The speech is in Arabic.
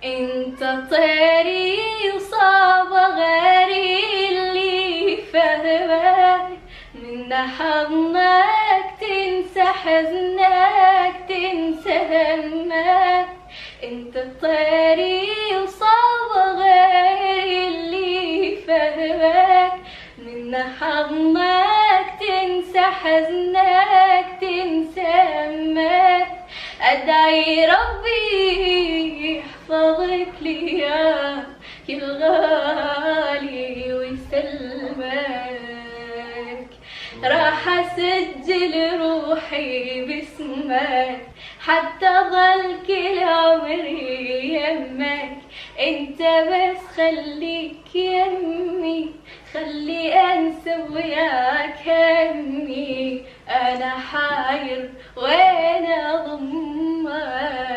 انت طيري وصاب غيري اللي فهمك، من حضنك تنسى حزنك تنسى همك. انت طيري وصاب غيري اللي فهمك، من حضنك تنسى حزنك تنسى همك. أدعي ربي يحفظك لي يا الغالي ويسلمك. راح أسجل روحي باسمك حتى ظل كل عمري يمك. انت بس خليك يمي، خلي انسى وياك همي. انا حاير وين اضمك.